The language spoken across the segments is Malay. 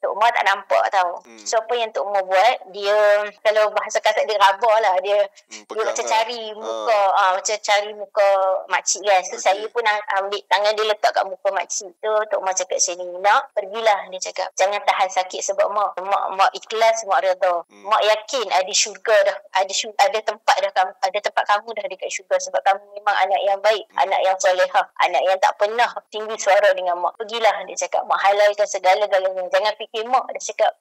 Tok Umar tak nampak tau. So apa yang Tok Umar buat, dia kalau bahasa kasar dia rabah lah, dia macam cari muka macam cari muka makcik kan. So saya pun ambil tangan dia letak kat muka makcik tu. Tok Umar cakap sini, nak pergilah, dia cakap jangan tahan sakit sebab mak ikhlas, mak redha. Mak yakin ada syurga dah, ada tempat kamu dah dekat syurga sebab kamu memang anak yang baik, anak yang solehah, anak yang tak pernah tinggi suara dengan mak. Pergilah, dia cakap, mak halalkan segala-galanya, jangan fikir mak, dia cakap.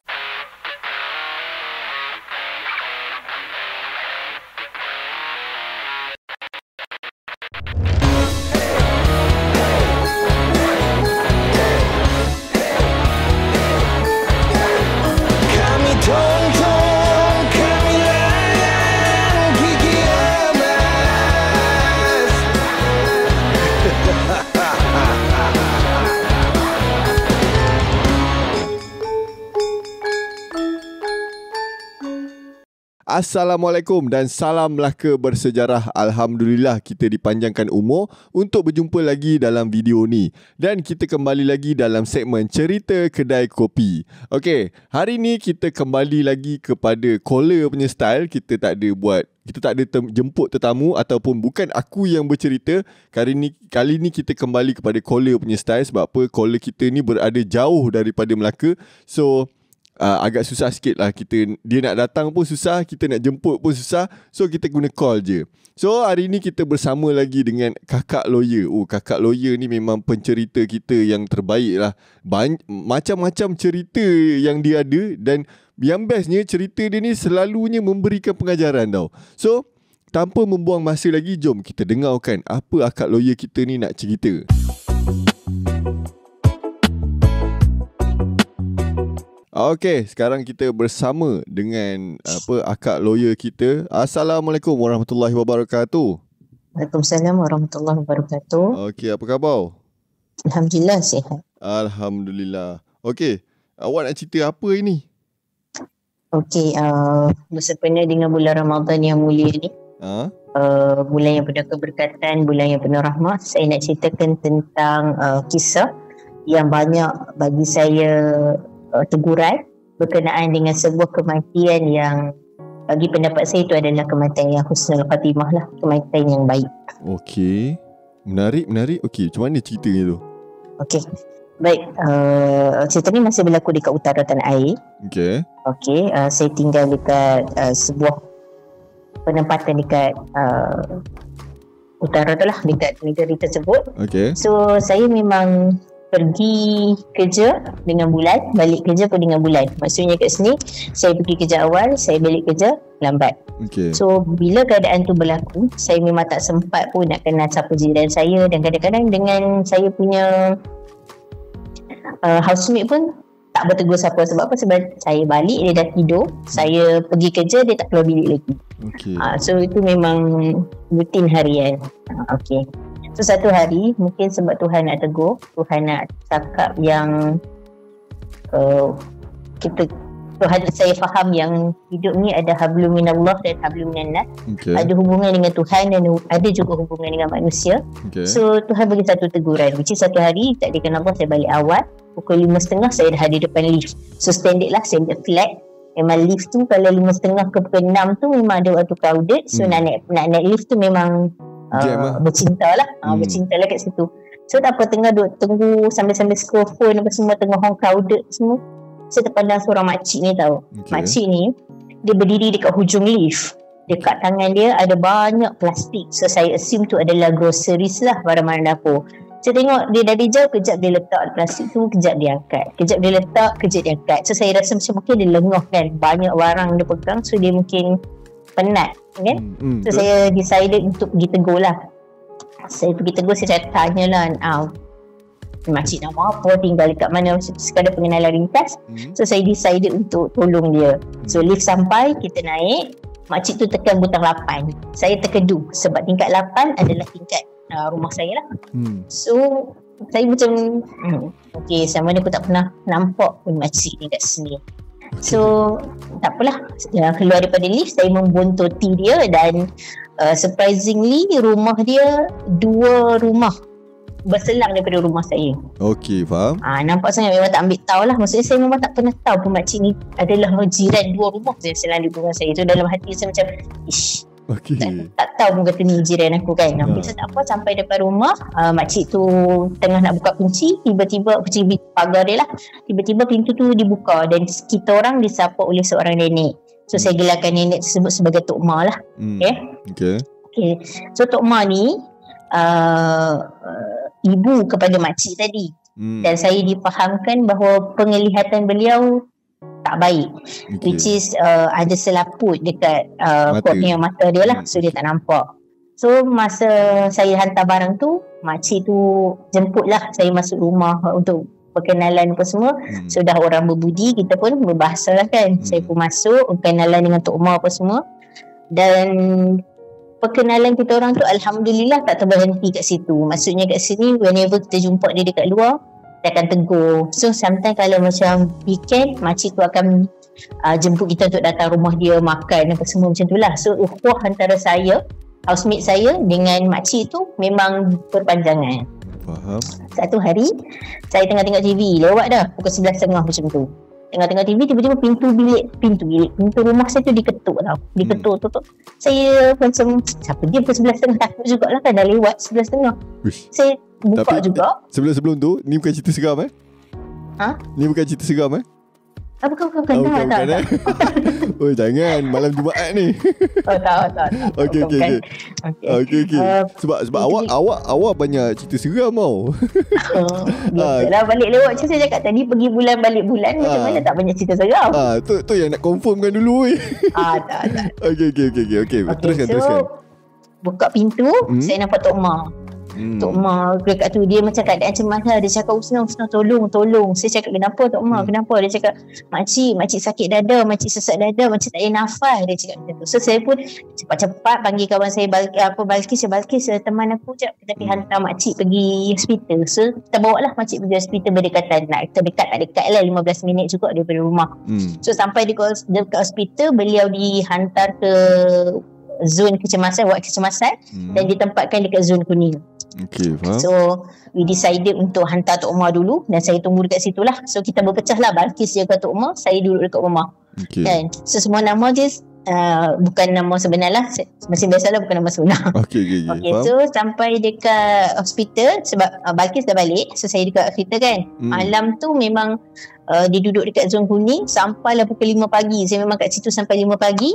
Assalamualaikum dan salam Melaka bersejarah. Alhamdulillah kita dipanjangkan umur untuk berjumpa lagi dalam video ni. Dan kita kembali lagi dalam segmen Cerita Kedai Kopi. Okey, hari ni kita kembali lagi kepada caller punya style. Kita tak ada jemput tetamu ataupun bukan aku yang bercerita. Kali ni kita kembali kepada caller punya style. Sebab apa? Caller kita ni berada jauh daripada Melaka. So agak susah sikit lah dia nak datang pun susah, kita nak jemput pun susah. So kita guna call je. So hari ni kita bersama lagi dengan kakak lawyer. Kakak lawyer ni memang pencerita kita yang terbaik lah. Macam-macam cerita yang dia ada. Dan yang bestnya, cerita dia ni selalunya memberikan pengajaran tau. So tanpa membuang masa lagi, jom kita dengarkan apa akak lawyer kita ni nak cerita. Okey, sekarang kita bersama dengan akak lawyer kita. Assalamualaikum warahmatullahi wabarakatuh. Waalaikumsalam warahmatullahi wabarakatuh. Okey, apa khabar? Alhamdulillah, sihat. Alhamdulillah. Okey, awak nak cerita apa ini? Okey, bersempena dengan bulan Ramadan yang mulia ni, bulan yang penuh keberkatan, bulan yang penuh rahmat, saya nak ceritakan tentang kisah yang banyak bagi saya teguran berkenaan dengan sebuah kematian yang bagi pendapat saya itu adalah kematian yang husnul khatimah lah, kematian yang baik. Okey, menarik. Okey, macam mana ceritanya tu? Okey, baik, cerita ni masih berlaku dekat utara tanah air. Okey, saya tinggal dekat sebuah penempatan dekat utara tu lah, dekat negeri tersebut. So saya memang pergi kerja dengan bulan, balik kerja pun dengan bulan. Maksudnya kat sini saya pergi kerja awal, saya balik kerja lambat. So bila keadaan tu berlaku, saya memang tak sempat pun nak kenal siapa jiran saya. Dan kadang-kadang dengan saya punya housemate pun tak bertegur siapa. Sebab apa? Sebab saya balik, dia dah tidur. Saya pergi kerja, dia tak keluar bilik lagi. So itu memang rutin harian. So satu hari, mungkin sebab Tuhan nak tegur, Tuhan nak cakap yang saya faham yang hidup ni ada hablum minallah dan hablum minannas. Ada hubungan dengan Tuhan dan ada juga hubungan dengan manusia. So Tuhan bagi satu teguran, which is satu hari tak kenapa saya balik awal, pukul 5.30 saya dah ada depan lift. So standard lah, saya flat. Memang lift tu kalau 5.30 ke pukul 6 tu memang ada waktu crowded. So nak naik lift tu memang bercinta lah kat situ. So tak apa, tengah tunggu sambil scroll phone apa semua, tengah hong crowded semua, saya terpandang seorang makcik ni tau. Makcik ni dia berdiri dekat hujung lift. Dekat tangan dia ada banyak plastik. So saya assume tu adalah groceries lah, barang-barang dapur. Saya tengok dia dari jauh, kejap dia letak plastik tu, kejap dia angkat, kejap dia letak, kejap dia angkat. So saya rasa macam mungkin dia lengah kan, banyak barang dia pegang. So dia mungkin penat kan. So saya decided untuk pergi tegur lah. Saya pergi tegur, saya tanya lah, makcik nama apa, tinggal dekat mana, sekadar pengenalan ringkas. So saya decided untuk tolong dia. So lift sampai, kita naik, makcik tu tekan butang 8. Saya terkedu sebab tingkat 8 adalah tingkat rumah saya lah. So saya macam okay, sama ada aku tak pernah nampak pun makcik ni kat sini. So tak apalah, keluar daripada lift, saya membuntoti dia. Dan surprisingly rumah dia 2 rumah berselang daripada rumah saya. Okey, faham. Nampak sangat memang tak ambil tahu lah. Maksudnya saya memang tak pernah tahu pun makcik ni adalah jiran 2 rumah saya selang di rumah saya. So dalam hati saya macam tak tahu pun kata ni jiran aku kan. Saya tak apa, sampai depan rumah, makcik tu tengah nak buka kunci, tiba-tiba kunci pagar dia lah, tiba-tiba pintu tu dibuka dan kita orang disapa oleh seorang nenek. So saya gelarkan nenek tersebut sebagai Tok Ma lah. Okay. So Tok Ma ni ibu kepada makcik tadi. Dan saya difahamkan bahawa penglihatan beliau tak baik, which is ada selaput dekat kornea mata dia lah. So dia tak nampak. So masa saya hantar barang tu, makcik tu jemputlah saya masuk rumah untuk perkenalan apa semua. So dah orang berbudi, kita pun berbahasa lah kan. Saya pun masuk perkenalan dengan Tok Ma apa semua. Dan perkenalan kita orang tu alhamdulillah tak terberhenti kat situ. Maksudnya kat sini whenever kita jumpa dia dekat luar, dia akan tegur. So sometimes kalau macam weekend, makcik tu akan jemput kita untuk datang rumah dia, makan apa semua macam tu lah. So ukhuwah antara saya, housemate saya dengan makcik tu memang berpanjangan. Faham. Satu hari saya tengah tengok TV, lewat dah pukul 11.30 macam tu. Tengah-tengah TV, tiba-tiba pintu rumah saya tu diketuk tau. Diketuk tutup. Saya macam, siapa dia pukul 11.30, takut jugalah kan, dah lewat 11.30. Saya buka. Tapi, juga. Sebelum tu, ni bukan cerita seram Ni bukan cerita seram Bukan. Tak. Oh jangan, malam Jumaat ni. Tak. Okey. Sebab awak banyak cerita seram tau. Biasalah balik lewat macam saya cakap tadi, pergi bulan balik bulan, macam mana tak banyak cerita seram. Tu yang nak confirmkan dulu Tak. Okey. Teruskan. Buka pintu, saya nampak Tok Ma. Tok Ma dekat tu, dia macam keadaan cemas lah. Dia cakap Usna tolong. Saya cakap kenapa Tok Ma, kenapa? Dia cakap makcik sakit dada, makcik sesak dada, makcik tak boleh nafas. Dia cakap macam tu. So saya pun cepat-cepat panggil kawan saya Balkis, teman aku cakap kita pergi hantar makcik pergi hospital. So kita bawa lah makcik pergi hospital berdekatan. Nak dekat tak dekat lah, 15 minit juga daripada rumah. So sampai dekat hospital, beliau dihantar ke zon kecemasan, ward kecemasan, dan ditempatkan dekat zon kuning. Okay, faham. So we decided untuk hantar Tok Ma dulu, dan saya tunggu dekat situ lah. So kita berpecah lah, Balkis jaga Tok Ma, saya duduk dekat rumah. Kan? So semua nama je bukan nama sebenar lah, macam biasalah, bukan nama sebenar. Okay, so sampai dekat hospital, sebab Balkis dah balik, so saya dekat hospital kan. Malam tu memang dia duduk dekat zon kuning sampailah pukul 5 pagi. Saya memang kat situ sampai 5 pagi.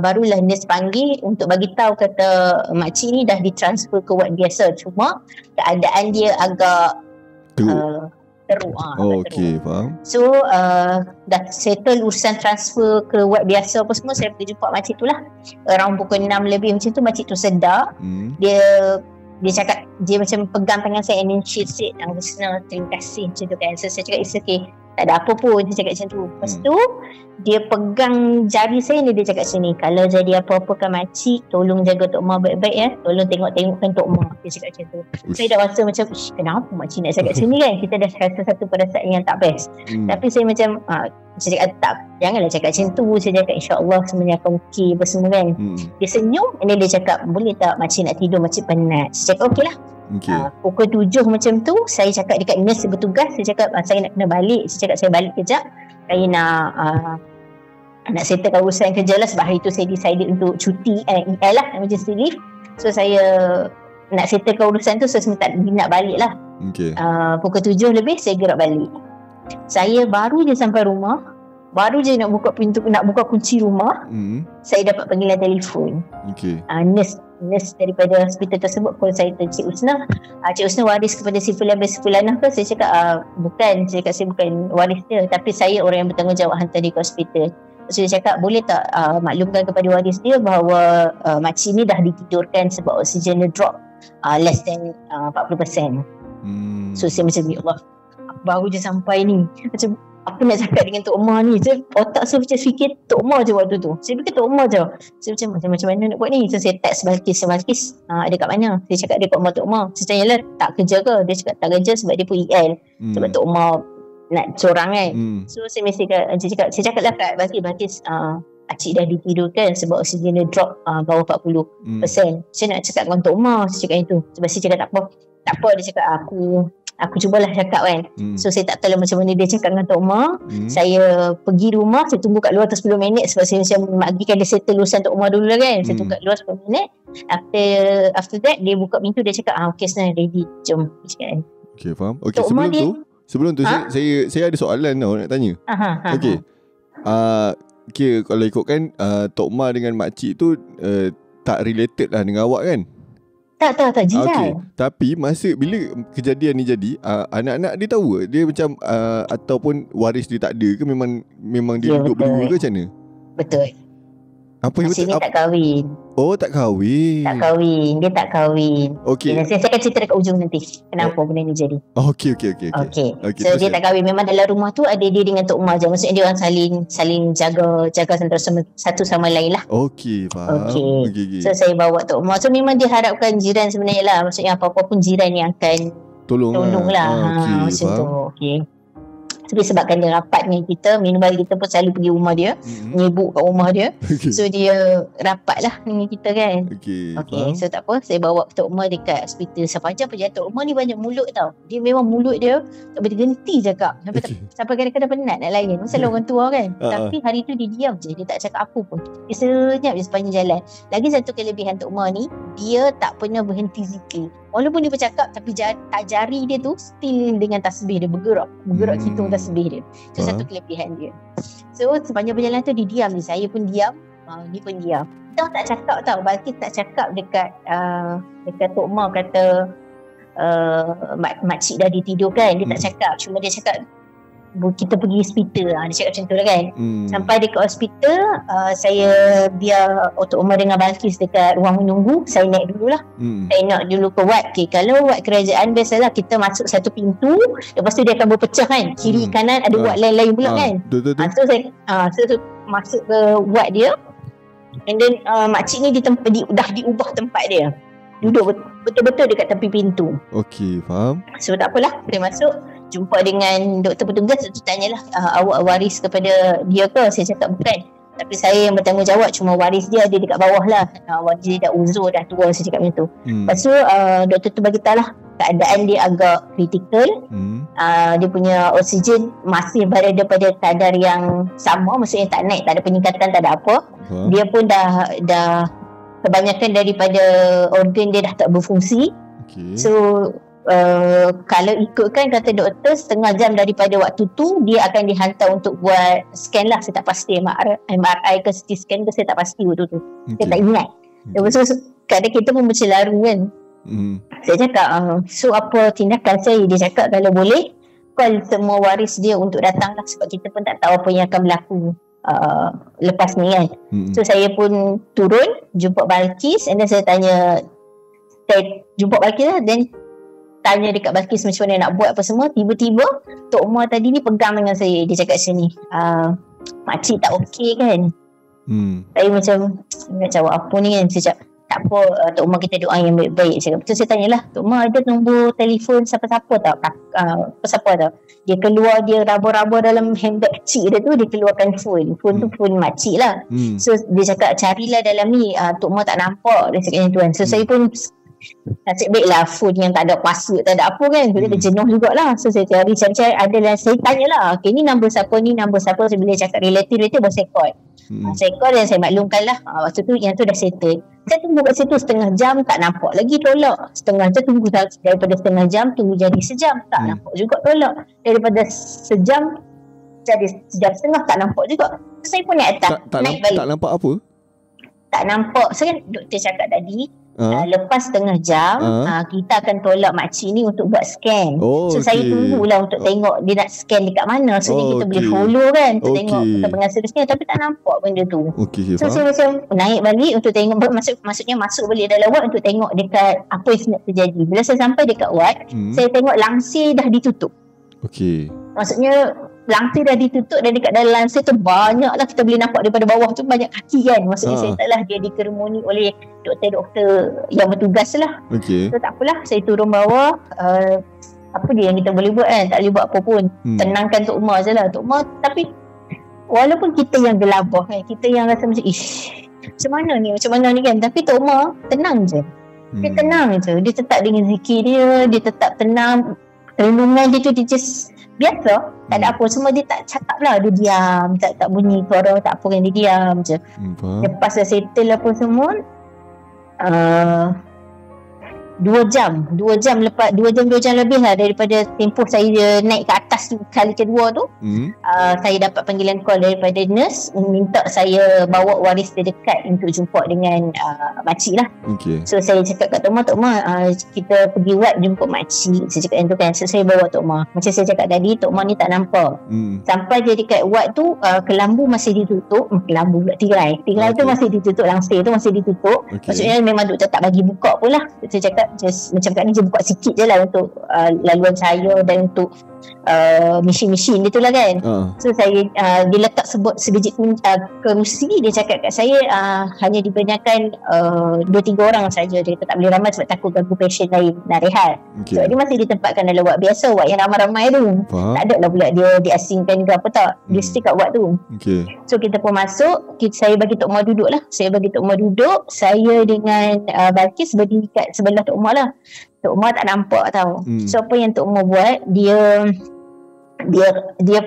Barulah nurse panggil untuk bagi tahu, kata makcik ni dah ditransfer ke ward biasa, cuma keadaan dia agak teruk. Okey, faham. So dah settle urusan transfer ke ward biasa apa semua. Saya pergi jumpa makcik tu lah around pukul 6 lebih macam tu. Makcik tu sedar. Dia cakap, dia macam pegang tangan saya, and then she said, Husna, terima kasih macam tu kan. So saya cakap, it's okay, tak ada apa pun. Dia cakap macam tu. Lepas tu dia pegang jari saya ni, dia cakap macam ni, kalau jadi apa-apa kan makcik, tolong jaga Tok Ma baik-baik ya. Tolong tengok-tengokkan Tok Ma. Dia cakap macam tu. Saya dah rasa macam, kenapa makcik nak cakap macam ni kan. Kita dah rasa satu perasaan yang tak best. Tapi saya macam saya cakap, tak, janganlah cakap macam tu. Saya cakap insyaAllah semuanya akan okey apa semua kan. Dia senyum, and then dia cakap, boleh tak makcik nak tidur, makcik penat. Saya cakap okey lah. Pukul 7 macam tu, saya cakap dekat nurse bertugas, saya cakap saya nak kena balik. Saya cakap saya balik kejap, saya nak settlekan urusan kerja lah, sebab hari tu saya decided untuk cuti EL lah, emergency leave. So saya nak settlekan urusan tu, so saya nak balik lah. Pukul 7 lebih saya gerak balik. Saya baru je sampai rumah, baru je nak buka pintu, nak buka kunci rumah, saya dapat panggilan telefon. Nurse daripada hospital tersebut call saya, Cik Usna, Cik Usna waris kepada si Fulan bin Fulanah ke? Saya cakap bukan. Saya cakap saya bukan waris dia, tapi saya orang yang bertanggungjawab hantar dia ke hospital. So dia cakap, boleh tak maklumkan kepada waris dia bahawa makcik ni dah ditidurkan sebab oksigen dia drop less than 40%. So saya macam, ya Allah, baru je sampai ni, macam apa nak cakap dengan Tok Ma ni. Saya otak saya macam fikir Tok Ma je waktu tu. Saya fikir Tok Ma je. Saya macam mana nak buat ni. So saya text Balkis, ada kat mana? Saya cakap dia kat rumah Tok Ma. Saya tanya lah, tak kerja ke? Dia cakap tak kerja sebab dia pun EL. Sebab Tok Ma nak corang kan. So saya mesti saya cakap lah kat Balkis, Acik dah ditidurkan sebab oksigen dia drop bawah 40%. Saya nak cakap dengan Tok Ma, saya cakap itu. Sebab saya cakap tak apa, tak apa, dia cakap aku cubalah cakap kan. So saya tak tahu macam mana dia cakap dengan Tok Ma. Saya pergi rumah, saya tunggu kat luar 10 minit sebab saya macam bagikan dia settle urusan Tok Ma dulu lah kan. Saya tunggu kat luar 10 minit. After that dia buka pintu, dia cakap okay sebenarnya ready, jom. Dia cakap kan. Okay, faham. Okay, sebelum tu saya ada soalan tau nak tanya. Okay. Okay, kalau ikutkan Tok Ma dengan makcik tu tak related lah dengan awak kan? Tak jiran. Okay. Tapi masa bila kejadian ni jadi, anak-anak dia tahu ke? Dia macam ataupun waris dia tak ada ke, memang dia duduk berdua ke macam mana? Betul. Apa yang betul? Dia tak kahwin. Oh, tak kahwin. Dia tak kahwin. Okay. Saya akan cerita dekat ujung nanti kenapa benda ni jadi. Okay. So dia tak kahwin. Memang dalam rumah tu ada dia dengan Tok Ma je. Maksudnya dia orang saling jaga satu sama lain lah. Okay, faham. Okay. So saya bawa Tok Ma. So memang dia harapkan jiran sebenarnya lah. Maksudnya apa-apa pun jiran yang akan tolong lah. Macam tu. Okay. Tapi sebabkan dia rapat dengan kita, minimal kita pun selalu pergi rumah dia, nyibuk kat rumah dia. So dia rapat lah dengan kita kan. Okay. So tak apa, saya bawa Tok Ma dekat hospital. Sepanjang perjalanan Tok Ma ni banyak mulut tau. Dia memang mulut dia tak berhenti cakap. Sampai kadang-kadang penat nak layan. Masalah orang tua kan. Tapi hari tu dia diam je, dia tak cakap apa pun. Dia senyap je sepanjang jalan. Lagi satu kelebihan Tok Ma ni, dia tak pernah berhenti zikir. Walaupun dia bercakap, tapi jari dia tu still dengan tasbih dia bergerak hitung tasbih dia. Itu satu kelebihan dia. So sepanjang perjalanan tu dia diam je. Saya pun diam, dia pun diam. Dah tak cakap tau. Balkis tak cakap dekat Tok Ma kata makcik dah ditidurkan. Dia tak cakap. Cuma dia cakap kita pergi hospital. Dia cakap macam tu lah kan. Sampai dekat hospital, saya biar Tok Ma dengan Balkis dekat ruang menunggu. Saya naik dululah. Saya nak dulu ke wad. Okay, kalau wad kerajaan biasalah kita masuk satu pintu, lepas tu dia akan berpecah kan, kiri kanan ada wad lain-lain pula kan. So saya masuk ke wad dia. And then makcik ni dah diubah tempat dia, duduk betul-betul dekat tepi pintu. Okay, faham. So tak apalah, dia masuk, jumpa dengan doktor petugas. Tu tanyalah, awak waris kepada dia ke? Saya cakap bukan, tapi saya yang bertanggungjawab. Cuma waris dia ada dekat bawah lah. Waris dia dah uzur, dah tua. Saya cakap macam tu. Lepas tu doktor tu bagi tahu lah keadaan dia agak kritikal. Dia punya oksigen masih berada pada kadar yang sama. Maksudnya tak naik, tak ada peningkatan, tak ada apa. Dia pun dah kebanyakan daripada organ dia dah tak berfungsi. So kalau ikutkan kata doktor, setengah jam daripada waktu tu dia akan dihantar untuk buat scan lah. Saya tak pasti MRI ke CT scan ke, saya tak pasti waktu tu. Saya tak ingat. So kadang kita pun bercelaru kan. Saya cakap so apa tindakan saya? Dia cakap kalau boleh call semua waris dia untuk datang lah, sebab kita pun tak tahu apa yang akan berlaku lepas ni kan. So saya pun turun jumpa Balkis, and then saya jumpa Balkis lah, then tanya dekat Balkis macam mana nak buat apa semua. Tiba-tiba Tok Ma tadi ni pegang dengan saya. Dia cakap macam ni, makcik tak okey kan. Saya macam nak jawab apa ni kan. Saya cakap tak apa, Tok Ma kita doa yang baik-baik. So saya tanyalah, Tok Ma ada nombor telefon siapa-siapa tak? Siapa tak? Dia keluar, dia raba-raba dalam handbag kecil dia tu, dia keluarkan phone tu phone makcik lah. So dia cakap carilah dalam ni, Tok Ma tak nampak. Dia cakap macam tu kan. So saya pun nasib baik lah phone yang tak ada password, tak ada apa kan. Jadi dia jenuh jugalah. So saya cari adalah, saya tanyalah, okay ni nombor siapa, ni nombor siapa. So bila cakap relative baru saya call. Saya call dan saya maklumkan lah, waktu tu yang tu dah settle. Saya tunggu kat situ setengah jam, tak nampak lagi tolak. Setengah jam tunggu, daripada setengah jam tunggu jadi sejam, tak nampak juga tolak. Daripada sejam jadi sejam setengah, tak nampak juga. So, saya pun naik balik. Tak nampak apa? Tak nampak. So kan doktor cakap tadi, lepas setengah jam kita akan tolak makcik ni untuk buat scan. So saya tunggulah untuk tengok dia nak scan dekat mana. So kita boleh follow kan, untuk tengok penghasil scan. Tapi tak nampak benda tu. So saya macam naik balik untuk tengok, maksudnya masuk balik dalam wad untuk tengok dekat apa yang nak terjadi. Bila saya sampai dekat wad, saya tengok langsir dah ditutup. Maksudnya langsir dah ditutup, dan dekat dalam langsir tu banyak lah, kita boleh nampak daripada bawah tu banyak kaki kan. Maksudnya saya taklah dia dikerumuni oleh doktor-doktor yang bertugas lah. So tak apalah, saya turun bawah. Apa dia yang kita boleh buat kan, tak boleh buat apa pun. Tenangkan Tok Ma je lah. Tok Ma, tapi walaupun kita yang gelabah kan, kita yang rasa macam macam mana ni kan, tapi Tok Ma tenang je. Dia tenang je. Dia tetap dengan zikir dia. Dia tetap tenang. Renungan dia tu dia just biasa. Tak ada apa. Semua dia tak cakap lah. Dia diam. Tak bunyi suara. Tak apa kan. Dia diam je. Lepas dah settle apa semua, 2 jam lepas 2 jam lebih lah daripada tempoh saya naik ke atas tu kali kedua tu, saya dapat panggilan call daripada nurse minta saya bawa waris terdekat untuk jumpa dengan makcik lah. So saya cakap kat Tok Ma, kita pergi ward jumpa makcik. Saya cakap yang tu kan. So saya bawa Tok Ma. Macam saya cakap tadi, Tok Ma ni tak nampak. Sampai dia dekat ward tu, kelambu masih ditutup. Kelambu pula, tirai tu masih ditutup. Langsir tu masih ditutup. Maksudnya memang doktor tak bagi buka pula. Saya cakap just macam kat ni je buka sikit je lah untuk laluan cahaya dan untuk mesin-mesin dia tu lah kan. So saya dia letak sebiji kerusi. Dia cakap kat saya hanya dibenarkan 2-3 orang saja. Dia kata tak boleh ramai sebab takut ganggu pasien lain nak rehat. So dia masih ditempatkan dalam ward biasa, ward yang ramai-ramai tu. Tak ada lah pula dia diasingkan ke apa tak. Dia stay kat ward tu. So kita pun masuk. Saya bagi Tok Ma duduk lah. Saya dengan Balkis berdiri kat sebelah Tok Ma lah. Tok Ma tak nampak tau. So apa yang Tok Ma buat, dia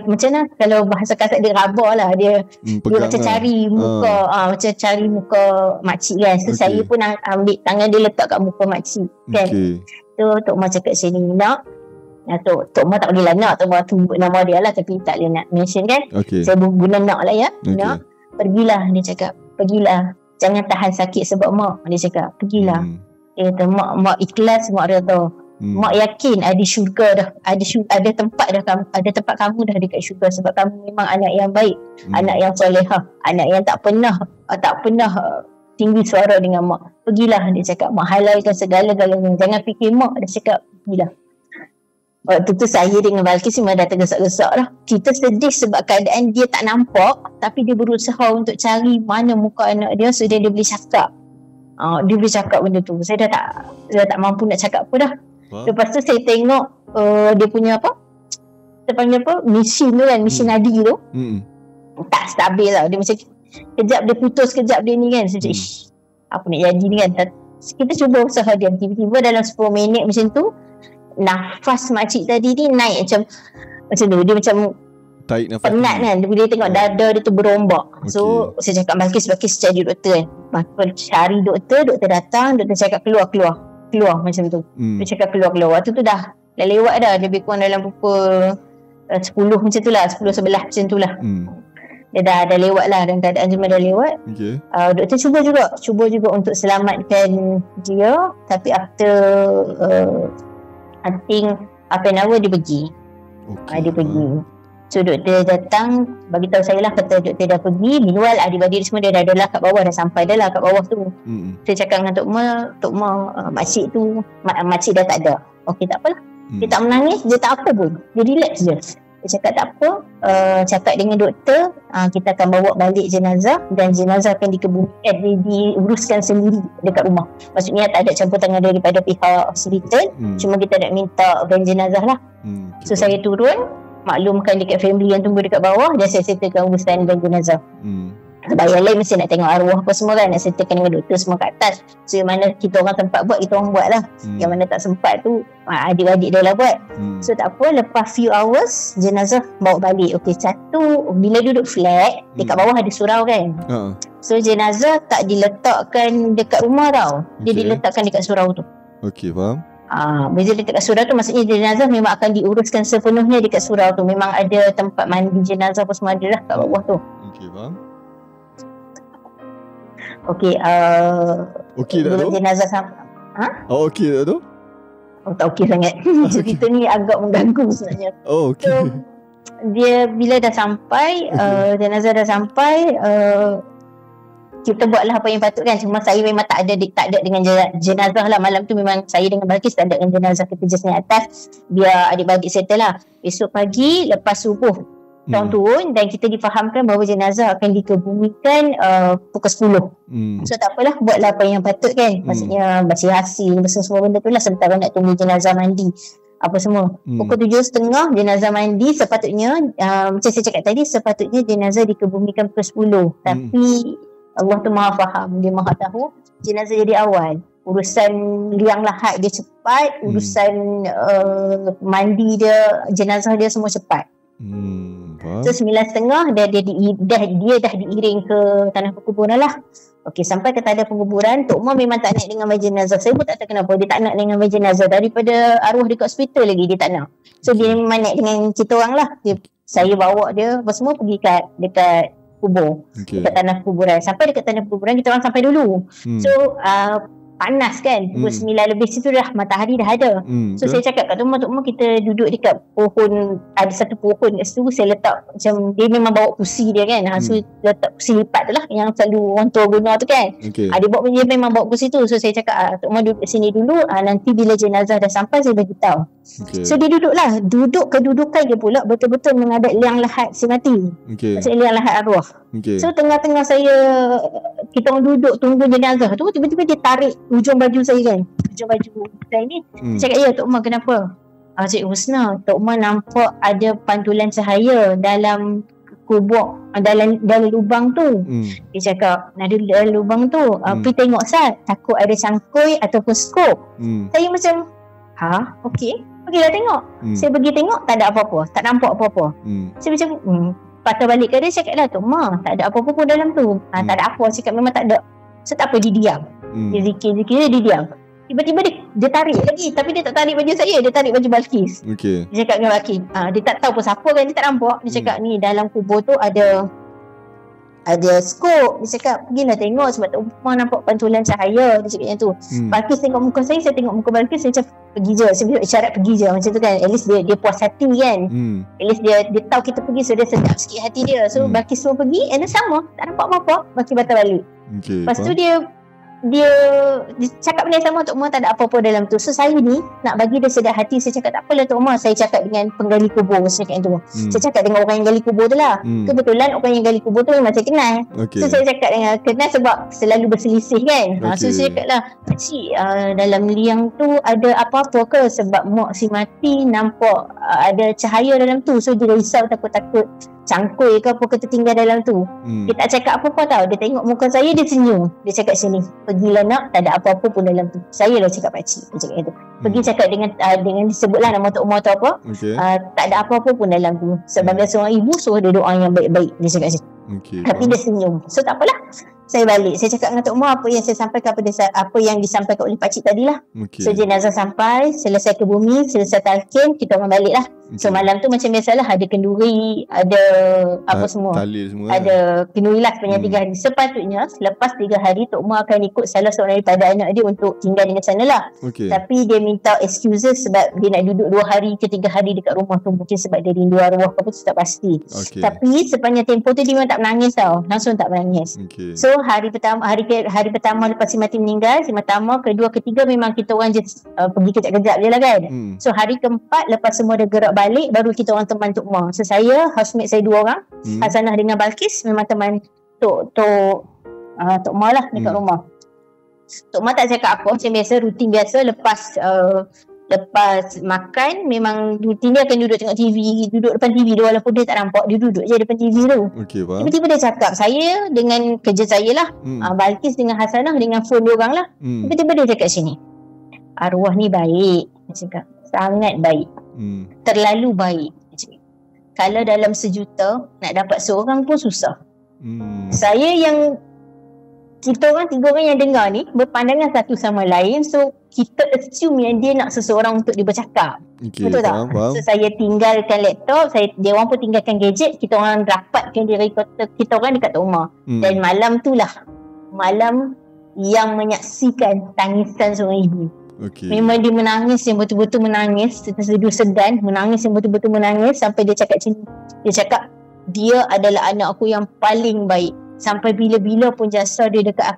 macam mana, kalau bahasa kasar dia rabak lah. Dia macam cari muka, macam cari muka makcik kan. So saya pun ambil tangan dia letak kat muka makcik kan. So Tok Ma cakap sini, nak Tok Ma tak boleh lah nak. Tok Ma sebut nama dia lah tapi tak boleh nak mention kan. Saya guna nak lah ya. Nak, pergilah. Dia cakap pergilah, jangan tahan sakit sebab mak. Dia cakap pergilah. Dia kata mak ikhlas, mak reda. Mak yakin ada syurga dah, ada tempat kamu dah dekat syurga sebab kamu memang anak yang baik, anak yang solehah, anak yang tak pernah tinggi suara dengan mak. Pergilah, dia cakap, mak halalkan segala-galanya, jangan fikir mak. Dia cakap pergilah. Waktu tu saya dengan Balkis memang dah tergesak-gesak lah. Kita sedih sebab keadaan dia tak nampak, tapi dia berusaha untuk cari mana muka anak dia so dia boleh cakap. Dia boleh cakap benda tu. Saya dah tak mampu nak cakap apa dah. Lepas tu saya tengok dia punya apa, kita panggil apa, mesin tu kan, mesin nadi tu tak stabil lah. Dia macam kejap dia putus, kejap dia ni kan. Saya cakap apa nak jadi ni kan. Kita cuba usaha diam. Tiba-tiba dalam 10 minit macam tu, nafas makcik tadi ni naik macam tu. Dia macam penat kan. Dia tengok dada dia tu berombak. So saya cakap Balkis cari doktor kan. Cari doktor datang. Doktor cakap keluar macam tu. Dia cakap keluar. Waktu tu dah lewat dah. Dia lebih kurang dalam pukul 10 macam tu lah, 10-11 macam tu lah. Dia dah lewat lah, dan keadaan semua dah lewat. Doktor cuba juga untuk selamatkan dia. Tapi after I think half an hour dia pergi. Dia pergi. So doktor datang bagi tahu saya lah, kata doktor dah pergi. Meanwhile adik-adik semua dia dah ada lah kat bawah, dah sampai dah lah kat bawah tu. Saya cakap dengan Tok Ma, makcik tu, makcik dah tak ada. Okey, tak apalah. Dia tak menangis, dia tak apa pun. Dia relax je. Dia cakap tak apa, cakap dengan doktor, kita akan bawa balik jenazah dan jenazah akan diuruskan sendiri dekat rumah. Maksudnya tak ada campur tangan daripada pihak hospital. Cuma kita nak minta van jenazah lah. So saya turun, maklumkan dekat family yang tunggu dekat bawah, dan saya settlekan urusan van jenazah. Sebab yang lain mesti nak tengok arwah apa semua kan, nak settlekan dengan doktor semua kat atas. So yang mana kita orang sempat buat, kita orang buat lah. Yang mana tak sempat tu adik-adik dia lah buat. So tak apa, lepas few hours jenazah bawa balik. Okey, satu, bila duduk flat dekat bawah ada surau kan. So jenazah tak diletakkan dekat rumah tau. Dia diletakkan dekat surau tu. Okey, faham. Bila dekat surau tu, maksudnya jenazah memang akan diuruskan sepenuhnya dekat surau tu. Memang ada tempat mandi jenazah apa semua ada lah kat bawah tu. Okey, faham. Okey, okey tak tu? Jenazah sampai. Okey tak tu? Tak okey sangat. Cerita ni agak mengganggu sebenarnya. Okey. So, dia bila dah sampai, jenazah dah sampai, kita buatlah apa yang patut kan. Cuma saya memang tak ada dengan jenazah lah. Malam tu memang saya dengan Balkis tak ada dengan jenazah. Kita just naik atas, biar adik-adik settle lah. Esok pagi lepas subuh orang turun, dan kita difahamkan bahawa jenazah akan dikebumikan pukul 10. So tak apalah, buatlah apa yang patut kan. Maksudnya basi hasil, semua benda tu lah, sementara nak tunggu jenazah mandi apa semua. Pukul 7.30 jenazah mandi. Sepatutnya macam saya cakap tadi, sepatutnya jenazah dikebumikan pukul 10. Tapi Allah tu maha faham, dia maha tahu, jenazah jadi awal. urusan liang lahat dia cepat, urusan mandi dia, jenazah dia semua cepat. So 9.30 dia dah diiring ke tanah perkuburan lah. Okey, sampai ke tanah penguburan, Tok Umar memang tak nak dengan jenazah. Saya pun tak tahu kenapa dia tak nak dengan jenazah. Daripada arwah dekat hospital lagi dia tak nak. So dia memang naik dengan kita orang lah. Saya bawa dia apa semua pergi dekat kubur, dekat tanah perkuburan. Sampai dekat tanah perkuburan kita orang sampai dulu. So panas kan, pukul 9 lebih situ dah matahari dah ada. So saya cakap kat Tok Umar kita duduk dekat pohon, ada satu pohon kat situ, saya letak macam, dia memang bawa kursi dia kan. So letak kursi lipat tu lah yang selalu orang tua guna tu kan. Dia memang bawa kursi tu. So saya cakap Tok Umar duduk sini dulu, nanti bila jenazah dah sampai saya bagi tahu. So dia duduk lah, duduk kedudukan dia pula betul-betul menghadap liang lahat si mati. Maksudnya liang lahat arwah. So tengah-tengah kita orang duduk tunggu jenazah tu, tiba-tiba dia tarik ujung baju saya kan, ujung baju saya ni. Cakap, ya Tok Umar kenapa? Cik Husna, Tok Umar nampak ada pantulan cahaya dalam kubur, dalam lubang tu. Dia cakap, ada dalam lubang tu, pergi tengok Sat, takut ada cangkui ataupun skop. Saya macam, okey, pergilah tengok. Saya pergi tengok, tak ada apa-apa, tak nampak apa-apa. Saya macam, patah balik ke dia, cakap lah Tok Umar, tak ada apa-apa pun dalam tu. Tak ada apa, cakap memang tak ada. So tak apa, dia diam. Dia zikir-zikir dia diam. Tiba-tiba dia tarik lagi, tapi dia tak tarik baju saya, dia tarik baju Balkis. Dia cakap dengan Balkis, dia tak tahu pun siapa kan, dia tak nampak. Dia cakap ni dalam kubur tu ada skop. Dia cakap pergilah tengok sebab Tok Umar nampak pantulan cahaya. Dia cakap macam tu. Balkis tengok muka saya tengok muka Balkis, saya cakap pergi je. Saya isyarat pergi je macam tu kan. At least dia puas hati kan. At least dia tahu kita pergi, so dia sedap sikit hati dia. So Balkis semua pergi, and sama, tak nampak apa-apa. Balkis batal balik. Lepas tu dia cakap benda sama, Tok Umar tak ada apa-apa dalam tu. So saya ni nak bagi dia sedar hati, saya cakap tak apalah Tok Umar, saya cakap dengan penggali kubur. Saya cakap tu, saya cakap dengan orang yang gali kubur tu lah. Kebetulan orang yang gali kubur tu memang saya kenal. So saya cakap dengan kenal sebab selalu berselisih kan. So saya cakap lah, Pakcik, dalam liang tu ada apa-apa ke? Sebab mak si mati nampak ada cahaya dalam tu. So dia risau, takut-takut cangkui ke apa ke tertinggal dalam tu. Dia tak cakap apa-apa tau. Dia tengok muka saya, dia senyum. Dia cakap sini, pergilah nak, tak ada apa-apa pun dalam tu. Saya lah cakap Pakcik. Dia cakap itu. Pergi cakap dengan disebutlah nama Tok Umar tu apa. Tak ada apa-apa pun dalam tu. Sebagai seorang ibu, suruh dia doa yang baik-baik. Dia cakap macam tapi dia senyum. So tak apalah, saya balik. Saya cakap dengan Tok Umar apa yang saya sampaikan, apa yang disampaikan oleh Pakcik tadilah. So jenazah sampai, selesai ke bumi, selesai talqin, kita orang balik lah. So malam tu macam biasalah, ada kenduri, ada apa semua, ada kenduri lah sepanjang 3 hari. Sepatutnya selepas 3 hari Tok Umar akan ikut salah seorang daripada anak dia untuk tinggal dengan sana lah. Tapi dia minta excuses sebab dia nak duduk 2 hari ke 3 hari dekat rumah tu. Mungkin sebab dia rindu arwah ke apa tu, tak pasti. Tapi sepanjang tempoh tu dia memang tak menangis tau, langsung tak menangis. So hari pertama lepas si mati meninggal, si pertama, kedua, ketiga memang kita orang just pergi kejap-kejap je lah kan. So hari keempat lepas semua dah gerak balik, baru kita orang teman Tok Umar. So saya, housemate saya 2 orang, Hasanah dengan Balkis, memang teman Tok Umar lah dekat rumah. Tok Umar tak cakap apa, macam biasa, rutin biasa. Lepas makan, memang rutin dia akan duduk tengok TV, duduk depan TV dia, walaupun dia tak nampak, dia duduk je depan TV tu. Tiba-tiba dia cakap, saya dengan kerja saya lah, Balkis dengan Hasanah dengan phone dia orang lah. Tiba-tiba dia cakap sini, arwah ni baik. Dia cakap, sangat baik. Terlalu baik. Kalau dalam 1 juta nak dapat seorang pun susah. Saya yang kita orang 3 orang yang dengar ni berpandangan satu sama lain, so kita assume yang dia nak seseorang untuk dia bercakap. Betul tak? So saya tinggalkan laptop, dia orang pun tinggalkan gadget, kita orang rapatkan diri kita orang dekat rumah. Dan malam tu lah malam yang menyaksikan tangisan seorang ibu. Memang dia menangis yang betul-betul menangis, terseduh sedan, menangis yang betul-betul menangis, sampai dia cakap macam ni. Dia cakap, dia adalah anak aku yang paling baik. Sampai bila-bila pun jasa dia dekat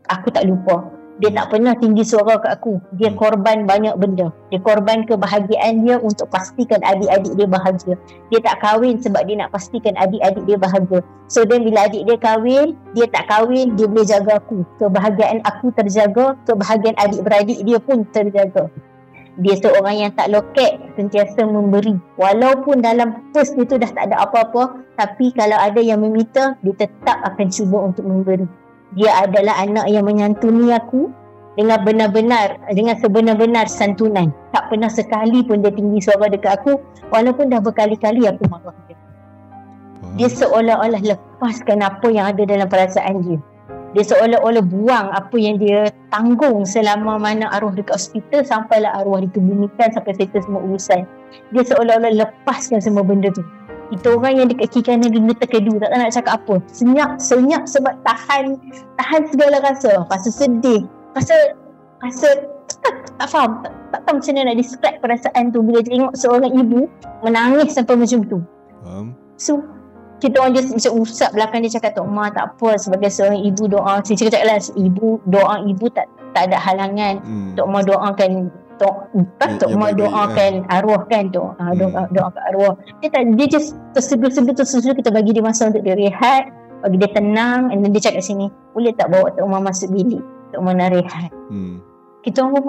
aku tak lupa. Dia tak pernah tinggi suara kat aku. Dia korban banyak benda. Dia korban kebahagiaan dia untuk pastikan adik-adik dia bahagia. Dia tak kahwin sebab dia nak pastikan adik-adik dia bahagia. So then bila adik dia kahwin, dia tak kahwin, dia boleh jaga aku. Kebahagiaan aku terjaga, kebahagiaan adik-beradik dia pun terjaga. Dia seorang yang tak lokek, sentiasa memberi. Walaupun dalam pos dia tu dah tak ada apa-apa, tapi kalau ada yang meminta, dia tetap akan cuba untuk memberi. Dia adalah anak yang menyantuni aku. dengan sebenar-benar santunan. Tak pernah sekali pun dia tinggi suara dekat aku, walaupun dah berkali-kali aku marah dia. Dia seolah-olah lepaskan apa yang ada dalam perasaan dia. Dia seolah-olah buang apa yang dia tanggung selama mana arwah dekat hospital, sampailah arwah dikebumikan, sampai settle semua urusan. Dia seolah-olah lepaskan semua benda tu. Kita orang yang dekat kiri kanan dia terkedu, tak tahu nak cakap apa. Senyap sebab tahan segala rasa. Rasa sedih, rasa tak faham, tak tahu macam mana nak describe perasaan tu bila tengok seorang ibu menangis sampai macam tu. So kita orang just macam usap belakang dia, cakap Tok Ma tak apa, sebagai seorang ibu doa. Saya cakap lah, doa ibu tak ada halangan. Tok Ma doakan Tok Ma doakan arwah kan, doakan arwah. Dia just terseduh, kita bagi dia masa untuk dia rehat, bagi dia tenang. And then dia cakap sini, boleh tak bawa Tok Ma masuk bilik, Tok Ma nak rehat. Kita orang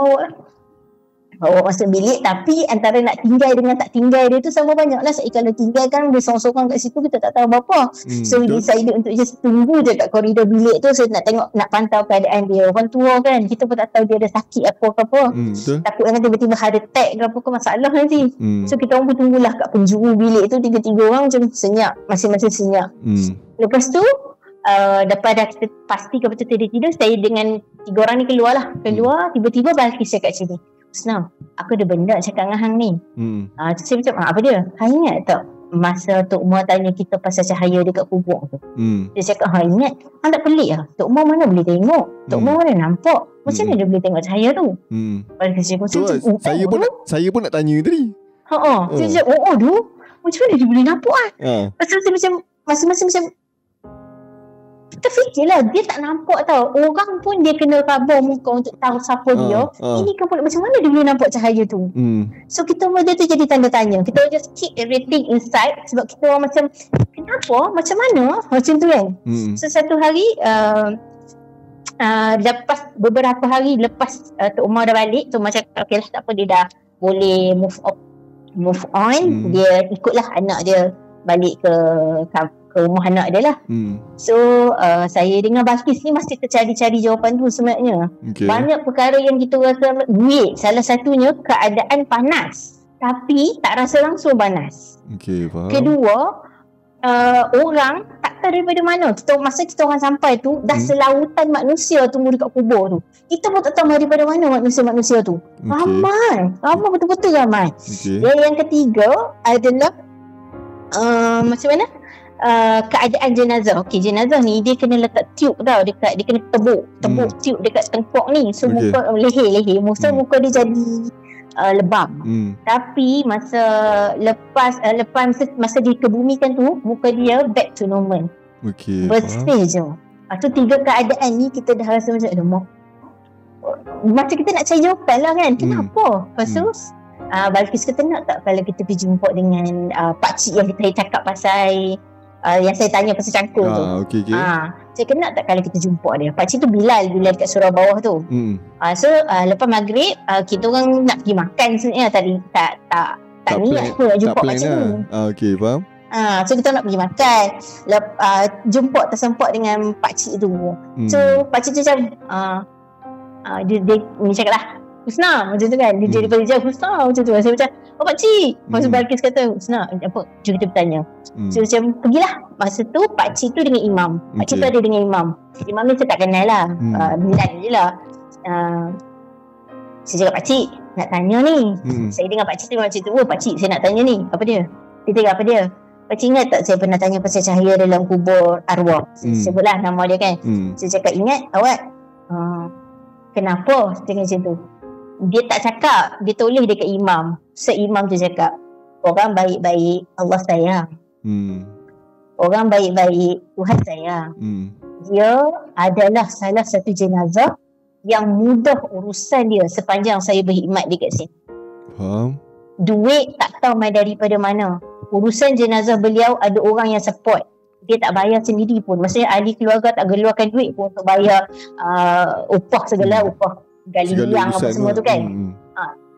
bawa masuk bilik, tapi antara nak tinggal dengan tak tinggal dia tu sama banyak lah. Kalau tinggal kan dia sorang-sorang kat situ, kita tak tahu apa-apa. So we decided untuk just tunggu je kat koridor bilik tu. So nak tengok, nak pantau keadaan dia. Orang tua kan, kita pun tak tahu dia ada sakit apa-apa. Takut kan tiba-tiba heart attack ke apa ke masalah nanti. So kita orang pun tunggulah kat penjuru bilik tu, 3 orang macam senyap, masing-masing senyap. Lepas tu lepas dah kita pasti betul dia tidur, saya dengan 3 orang ni keluar, tiba-tiba Balqis cakap macam ni, Husna, aku ada benda cakap dengan hang ni. Saya macam, apa dia? Hang ingat tak masa Tok Ma tanya kita pasal cahaya dekat kubur tu? Dia cakap, hang ingat? Hang tak pelik lah, Tok Ma mana boleh tengok, Tok Ma mana nampak, macam mana dia boleh tengok cahaya tu? Saya pun nak tanya tadi. Saya cakap, tu macam mana dia boleh nampak lah? Pasal saya macam masing-masing macam kita fikirlah, dia tak nampak tau. Orang pun dia kena rabur muka untuk tahu siapa dia. Ini kan pula macam mana dia boleh nampak cahaya tu? So kita benda tu jadi tanda tanya. Kita just keep everything inside, sebab kita orang macam, kenapa? Macam mana? Macam tu kan? So satu hari lepas beberapa hari lepas Tok Ma dah balik, Tok Ma cakap okay lah, tak apa, dia dah boleh move on. Dia ikutlah anak dia balik ke rumah anak dia lah. So saya dengan Balqis ni masih tercari-cari jawapan tu sebenarnya. Banyak perkara yang kita rasa duit, salah satunya keadaan panas tapi tak rasa langsung panas. Faham. Kedua, orang tak tahu daripada mana. Masa kita orang sampai tu dah selautan manusia tunggu dekat kubur tu. Kita pun tak tahu daripada mana manusia-manusia tu. Ramai betul-betul ramai. Yang ketiga adalah macam mana keadaan jenazah. Jenazah ni dia kena letak tube tau dekat, dia kena tebuk tube dekat tengkok ni. So muka leher muka dia jadi lebam. Tapi masa lepas dikebumikan tu, muka dia back to normal. Bersih je. Tu 3 keadaan ni kita dah rasa macam macam kita nak cari jawapan lah kan, kenapa? Lepas tu Balqis kata, nak tak kalau kita pergi jumpa dengan pakcik yang kita cakap pasal yang saya tanya pasal cangkul tu. Saya kena tak kalau kita jumpa dia. Pakcik tu Bilal dekat surau bawah tu. So lepas maghrib kita orang nak pergi makan sebenarnya tadi. Tak niat pun nak jumpa pakcik tu. Faham. So kita nak pergi makan. Jumpa tersempat dengan pakcik tu. So pakcik tu macam dia cakap lah, Husna macam tu kan. Dia daripada jauh, Husna macam tu. Saya macam, pakcik. Lepas tu Balqis kata, Husna apa, jom kita bertanya. So macam pergilah. Masa tu pakcik tu dengan imam. Pakcik tu ada dengan imam. Imam ni saya tak kenal lah, Bilal je lah. Saya cakap, pakcik nak tanya ni. Saya dengar pakcik tu macam tu, pakcik saya nak tanya ni. Apa dia? Dia cakap apa dia? Pakcik ingat tak saya pernah tanya pasal cahaya dalam kubur arwah? Sebutlah nama dia kan. Saya cakap, ingat awak? Kenapa? Dia macam tu. Dia tak cakap, dia tulis dekat imam. Seimam tu cakap, orang baik-baik Allah sayang. Orang baik-baik Tuhan sayang. Dia adalah salah satu jenazah yang mudah urusan dia sepanjang saya berkhidmat dekat sini. Faham. Duit tak tahu mai daripada mana. Urusan jenazah beliau ada orang yang support. Dia tak bayar sendiri pun. Maksudnya ahli keluarga tak keluarkan duit pun untuk bayar upah segala, upah gali liang apa semua tu kan.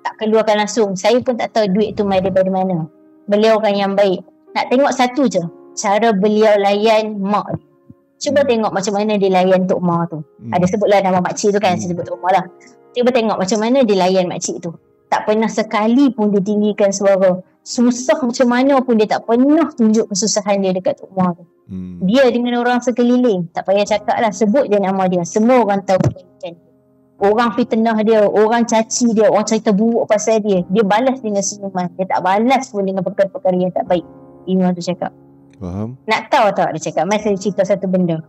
Tak keluarkan langsung. Saya pun tak tahu duit tu mai daripada mana. Beliau orang yang baik. Nak tengok satu je, cara beliau layan mak dia. Cuba tengok macam mana dia layan Tok Ma tu. Ada sebutlah nama makcik tu kan, saya sebut Tok Ma lah. Cuba tengok macam mana dia layan makcik tu. Tak pernah sekali pun dia tinggikan suara. Susah macam mana pun dia tak pernah tunjuk kesusahan dia dekat Tok Ma tu. Dia dengan orang sekeliling, tak payah cakap lah, sebut je nama dia, semua orang tahu kebaikan dia. Orang fitnah dia, orang caci dia, orang cerita buruk pasal dia, dia balas dengan senyuman. Dia tak balas pun dengan perkara-perkara yang tak baik. Imam tu cakap. Faham? Nak tahu tak dia cakap? Mari saya cerita satu benda.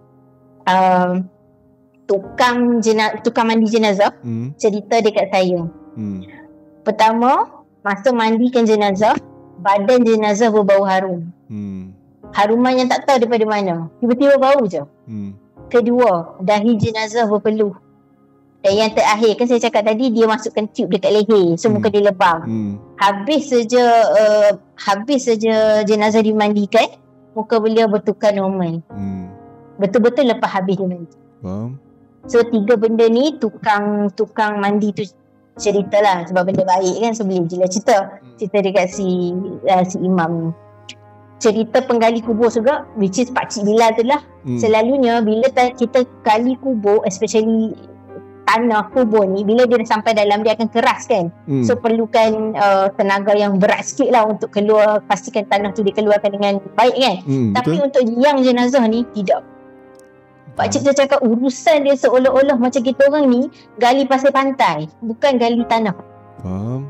Tukang mandi jenazah cerita dekat saya. Pertama, masa mandikan jenazah, badan jenazah berbau harum. Haruman yang tak tahu daripada mana, tiba-tiba bau je. Kedua, dahi jenazah berpeluh. Dan yang terakhir, kan saya cakap tadi, dia masukkan tube dekat leher, so muka dia lebam. Habis saja jenazah dimandikan, muka beliau bertukar normal. Betul-betul lepas habis dia mandi. So 3 benda ni tukang mandi tu ceritalah, sebab benda baik kan, so boleh je lah cerita dekat si imam ni. Cerita penggali kubur juga, which is Pakcik Bilal tu lah. Selalunya bila kita gali kubur, especially tanah kubur ni, bila dia dah sampai dalam, dia akan keras kan. So perlukan tenaga yang berat sikit lah untuk keluar, pastikan tanah tu dikeluarkan dengan baik kan. Tapi betul. Untuk yang jenazah ni tidak. Pakcik tu cakap urusan dia seolah-olah macam kita orang ni gali pasir pantai, bukan gali tanah. Faham.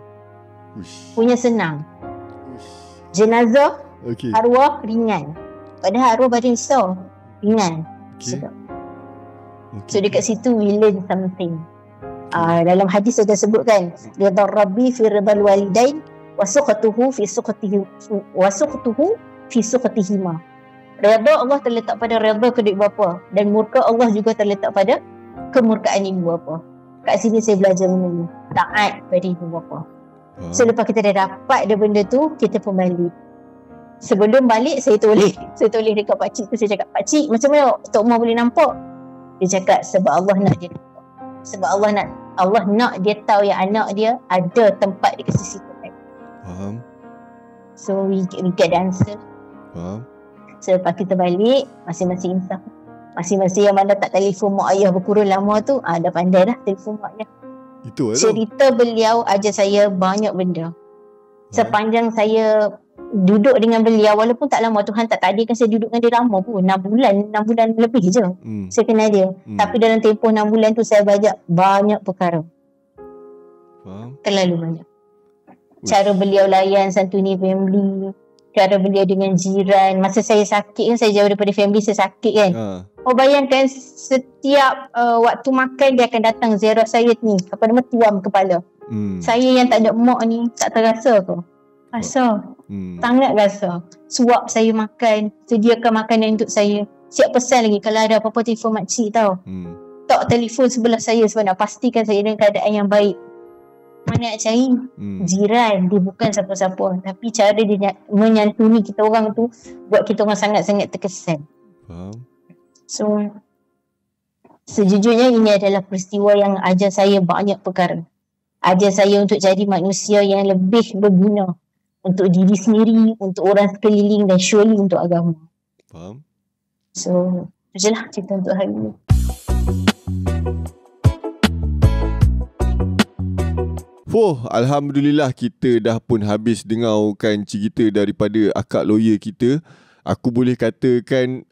Punya senang. Jenazah arwah ringan, padahal arwah badan besar, ringan. So dekat situ we learn something. Dalam hadis ada sebutkan, ridha rabbi fi ridhal walidain wa suqatuhu fi suqatihima. Redha Allah terletak pada redha kedua ibu bapa, dan murka Allah juga terletak pada kemurkaan ibu bapa. Kat sini saya belajar benda ni, taat pada ibu bapa. So lepas kita dah dapat dia benda tu, kita pun balik. Sebelum balik saya tulis dekat pakcik tu, saya cakap, pakcik macam mana Tok Ma boleh nampak? Dia cakap sebab Allah nak dia nampak. Sebab Allah nak dia tahu yang anak dia ada tempat di sisi Tuhan. Faham. So we get the answer. Faham. So lepas kita balik, masing-masing insaf. Masing-masing yang mana tak telefon mak ayah berkurun lama tu, dah pandai dah telefon mak ayah. Itu cerita beliau ajar saya banyak benda. Sepanjang saya duduk dengan beliau, walaupun tak lama, Tuhan tak takdirkan saya duduk dengan dia lama pun, 6 bulan lebih je saya kenal dia. Tapi dalam tempoh 6 bulan tu saya belajar banyak perkara. Terlalu banyak. Cara beliau layan santuni family, cara beliau dengan jiran. Masa saya sakit kan, saya jauh daripada family, saya sakit kan. Bayangkan setiap waktu makan dia akan datang ziarah saya ni, apa nama, tuam kepala. Saya yang tak ada mak ni tak terasa ke? Rasa. Sangat rasa. Suap saya makan, sediakan makanan untuk saya. Siap pesan lagi kalau ada apa-apa, telefon makcik tau. Tak telefon sebelah saya sebab nak pastikan saya dalam keadaan yang baik. Mana nak cari jiran, dia bukan siapa-siapa, tapi cara dia menyantuni kita orang tu buat kita orang sangat-sangat terkesan. So sejujurnya ini adalah peristiwa yang ajar saya banyak perkara. Ajar saya untuk jadi manusia yang lebih berguna untuk diri sendiri, untuk orang sekeliling, dan surely untuk agama. Faham. So itu je lah cerita untuk hari ini. Alhamdulillah kita dah pun habis dengarkan cerita daripada akak lawyer kita. Aku boleh katakan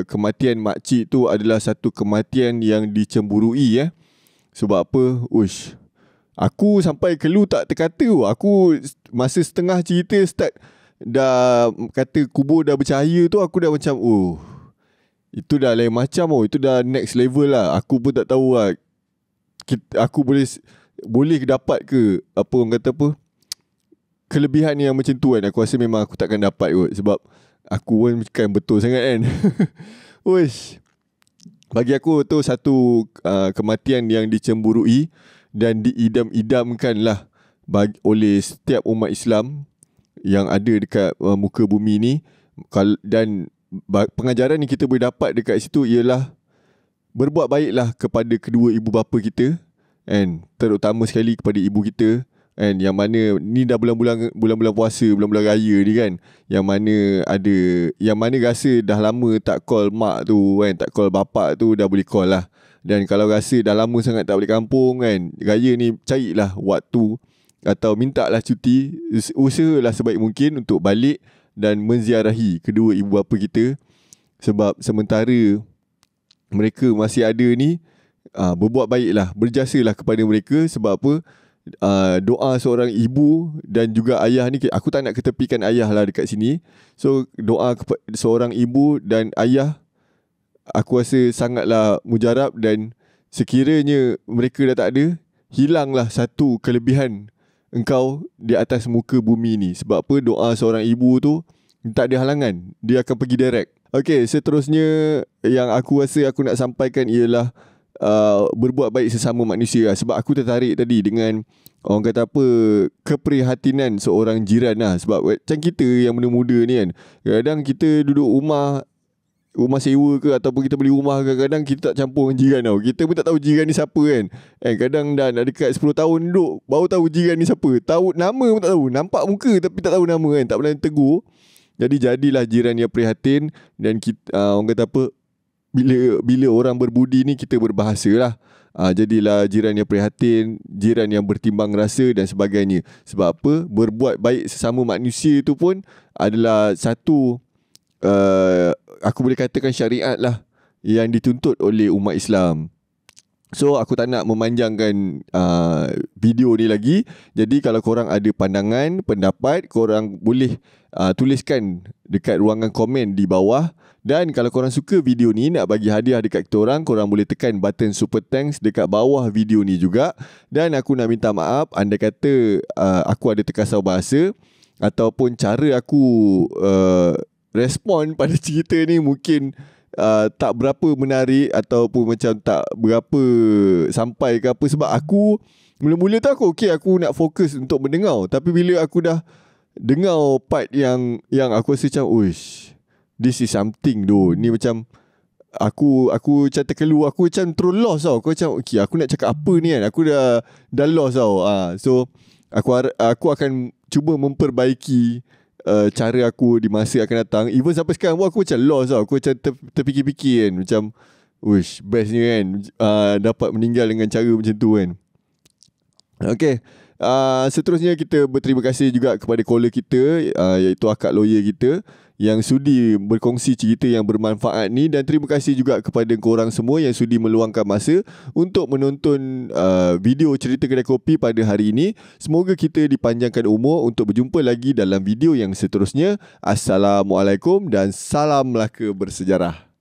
kematian makcik tu adalah satu kematian yang dicemburui. Sebab apa? Aku sampai kelu tak terkata. Aku masa setengah cerita start dah kata kubur dah bercahaya tu, aku dah macam itu dah lain macam. Itu dah next level lah. Aku pun tak tahu lah aku boleh dapat ke apa orang kata apa, kelebihan yang macam tu kan. Aku rasa memang aku takkan dapat kot, sebab aku pun kan betul sangat kan. Bagi aku tu satu kematian yang dicemburui dan diidam-idamkan lah oleh setiap umat Islam yang ada dekat muka bumi ni. Dan pengajaran yang kita boleh dapat dekat situ ialah berbuat baiklah kepada kedua ibu bapa kita, and terutama sekali kepada ibu kita. kan, yang mana ni dah bulan-bulan puasa, bulan-bulan raya ni kan, yang mana rasa dah lama tak call mak tu kan, tak call bapak tu, dah boleh call lah. Dan kalau rasa dah lama sangat tak balik kampung kan, raya ni carilah waktu atau mintalah cuti, usahalah sebaik mungkin untuk balik dan menziarahi kedua ibu bapa kita. Sebab sementara mereka masih ada ni, berbuat baiklah, berjasalah kepada mereka. Sebab apa? Doa seorang ibu dan juga ayah ni, aku tak nak ketepikan ayah lah dekat sini. So doa seorang ibu dan ayah, aku rasa sangatlah mujarab. Dan sekiranya mereka dah tak ada, hilanglah satu kelebihan engkau di atas muka bumi ni. Sebab apa? Doa seorang ibu tu tak ada halangan, dia akan pergi direct. Okay, seterusnya yang aku rasa aku nak sampaikan ialah berbuat baik sesama manusia lah. Sebab aku tertarik tadi dengan orang kata apa, keprihatinan seorang jiran lah. Sebab macam kita yang muda-muda ni kan, kadang kita duduk rumah sewa ke ataupun kita beli rumah, kadang-kadang kita tak campur dengan jiran tau. Kita pun tak tahu jiran ni siapa kan. Kadang dah dekat 10 tahun duduk, baru tahu jiran ni siapa. Tahu nama pun tak tahu, nampak muka tapi tak tahu nama kan, tak pernah tegur. Jadi jadilah jiran yang prihatin. Dan kita, orang kata apa, bila orang berbudi ni kita berbahasa lah. Jadilah jiran yang prihatin, jiran yang bertimbang rasa dan sebagainya. Sebab apa? Berbuat baik sesama manusia tu pun adalah satu, aku boleh katakan syariat lah yang dituntut oleh umat Islam. So aku tak nak memanjangkan video ni lagi. Jadi kalau korang ada pandangan, pendapat, korang boleh tuliskan dekat ruangan komen di bawah. Dan kalau korang suka video ni, nak bagi hadiah dekat kita orang, korang boleh tekan button super thanks dekat bawah video ni juga. Dan aku nak minta maaf anda kata aku ada terkasar bahasa ataupun cara aku respon pada cerita ni mungkin tak berapa menarik ataupun macam tak berapa sampai ke apa. Sebab aku mula-mula tu aku nak fokus untuk mendengar. Tapi bila aku dah dengar part yang aku rasa macam, uish, this is something though. Ni macam aku macam terkeluar, aku macam terus lost tau. Aku macam aku nak cakap apa ni kan, aku dah lost tau. So aku akan cuba memperbaiki cara aku di masa akan datang. Even sampai sekarang pun aku macam lost tau. Aku macam terfikir-fikir kan, macam wish bestnya kan dapat meninggal dengan cara macam tu kan. Okay, seterusnya kita berterima kasih juga kepada caller kita, iaitu akak lawyer kita yang sudi berkongsi cerita yang bermanfaat ni. Dan terima kasih juga kepada korang semua yang sudi meluangkan masa untuk menonton video cerita kedai kopi pada hari ini. Semoga kita dipanjangkan umur untuk berjumpa lagi dalam video yang seterusnya. Assalamualaikum dan salam Melaka bersejarah.